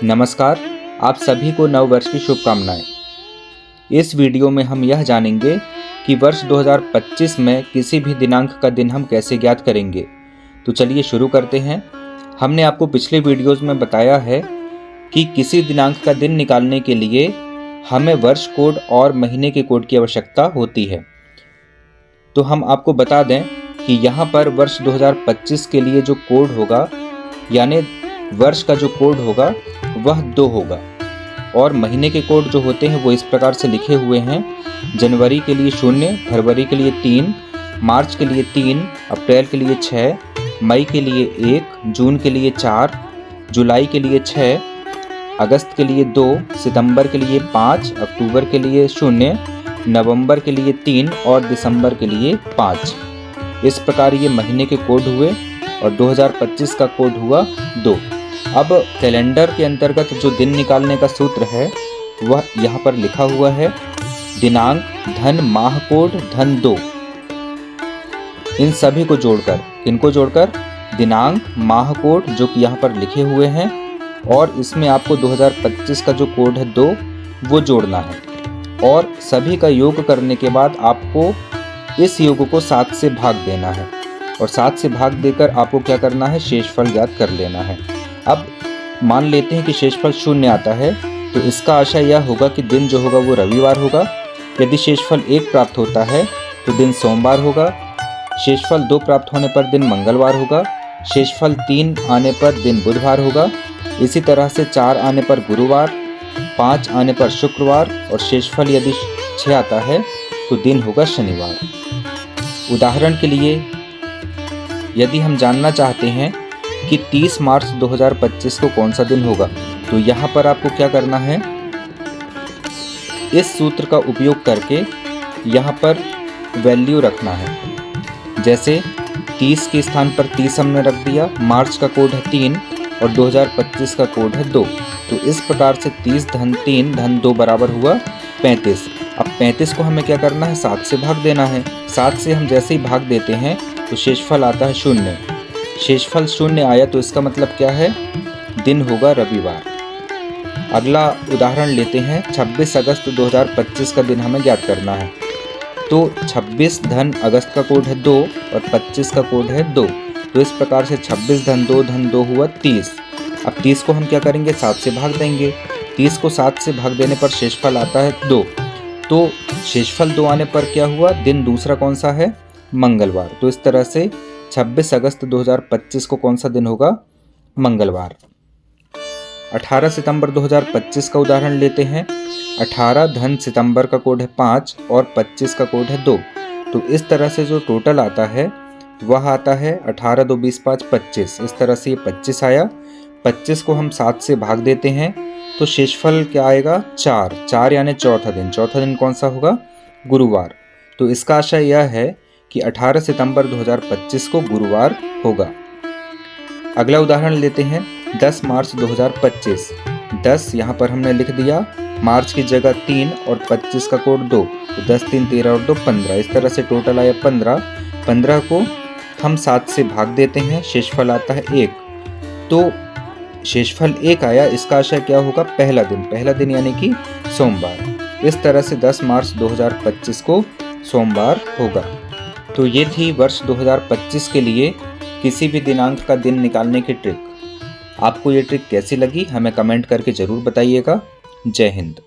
नमस्कार, आप सभी को नव वर्ष की शुभकामनाएं। इस वीडियो में हम यह जानेंगे कि वर्ष 2025 में किसी भी दिनांक का दिन हम कैसे ज्ञात करेंगे। तो चलिए शुरू करते हैं। हमने आपको पिछले वीडियोस में बताया है कि किसी दिनांक का दिन निकालने के लिए हमें वर्ष कोड और महीने के कोड की आवश्यकता होती है। तो हम आपको बता दें कि यहाँ पर वर्ष 2025 के लिए जो कोड होगा, यानी वर्ष का जो कोड होगा वह 2 होगा और महीने के कोड जो होते हैं वो इस प्रकार से लिखे हुए हैं। जनवरी के लिए 0, फरवरी के लिए 3, मार्च के लिए 3, अप्रैल के लिए 6, मई के लिए 1, जून के लिए 4, जुलाई के लिए 6, अगस्त के लिए 2, सितंबर के लिए 5, अक्टूबर के लिए 0, नवंबर के लिए 3 और दिसंबर के लिए 5। इस प्रकार ये महीने के कोड हुए और 2025 का कोड हुआ 2। अब कैलेंडर के अंतर्गत जो दिन निकालने का सूत्र है वह यहाँ पर लिखा हुआ है। दिनांक धन माह कोड धन 2, इन सभी को जोड़कर, किनको जोड़कर, दिनांक माह कोड जो कि यहाँ पर लिखे हुए हैं और इसमें आपको 2025 का जो कोड है 2 वो जोड़ना है और सभी का योग करने के बाद आपको इस योग को 7 से भाग देना है और 7 से भाग देकर आपको क्या करना है, शेषफल ज्ञात कर लेना है। अब मान लेते हैं कि शेषफल 0 आता है तो इसका आशय यह होगा कि दिन जो होगा वो रविवार होगा। यदि शेषफल 1 प्राप्त होता है तो दिन सोमवार होगा। शेषफल 2 प्राप्त होने पर दिन मंगलवार होगा। शेषफल 3 आने पर दिन बुधवार होगा। इसी तरह से 4 आने पर गुरुवार, 5 आने पर शुक्रवार और शेषफल यदि 6 आता है तो दिन होगा शनिवार। उदाहरण के लिए यदि हम जानना चाहते हैं कि 30 मार्च 2025 को कौन सा दिन होगा तो यहाँ पर आपको क्या करना है, इस सूत्र का उपयोग करके यहाँ पर वैल्यू रखना है। जैसे 30 के स्थान पर 30 हमने रख दिया, मार्च का कोड है 3 और 2025 का कोड है 2। तो इस प्रकार से 30 धन 3 धन 2 बराबर हुआ 35। अब 35 को हमें क्या करना है, 7 से भाग देना है। 7 से हम जैसे ही भाग देते हैं तो शेषफल आता है 0। शेषफल 0 आया तो इसका मतलब क्या है, दिन होगा रविवार। अगला उदाहरण लेते हैं। 26 अगस्त 2025 का दिन हमें ज्ञात करना है। तो 26 धन अगस्त का कोड है 2 और 25 का कोड है 2। तो इस प्रकार से 26 धन 2 हुआ 30। अब 30 को हम क्या करेंगे, 7 से भाग देंगे। 30 को 7 से भाग देने पर शेषफल आता है 2। तो शेषफल 2 आने पर क्या हुआ, दिन दूसरा कौन सा है, मंगलवार। तो इस तरह से 26 अगस्त 2025 को कौन सा दिन होगा, मंगलवार। 18 सितंबर 2025 का उदाहरण लेते हैं। 18 धन सितंबर का कोड है 5 और 25 का कोड है 2। तो इस तरह से जो टोटल आता है वह आता है 18 2 20 5 25। इस तरह से ये 25 आया। 25 को हम 7 से भाग देते हैं तो शेषफल क्या आएगा, 4 यानी चौथा दिन। चौथा दिन कौन सा होगा, गुरुवार। तो इसका आशय यह है कि 18 सितंबर 2025 को गुरुवार होगा। अगला उदाहरण लेते हैं। 10 मार्च 2025। 10 यहाँ पर हमने लिख दिया, मार्च की जगह 3 और 25 का कोड 2। तो 10 3 13 और 2 15। इस तरह से टोटल आया 15। 15 को हम 7 से भाग देते हैं, शेषफल आता है 1। तो शेषफल 1 आया, इसका आशय क्या होगा, पहला दिन यानी कि सोमवार। इस तरह से 10 मार्च 2025 को सोमवार होगा। तो ये थी वर्ष 2025 के लिए किसी भी दिनांक का दिन निकालने की ट्रिक। आपको ये ट्रिक कैसी लगी हमें कमेंट करके ज़रूर बताइएगा। जय हिंद।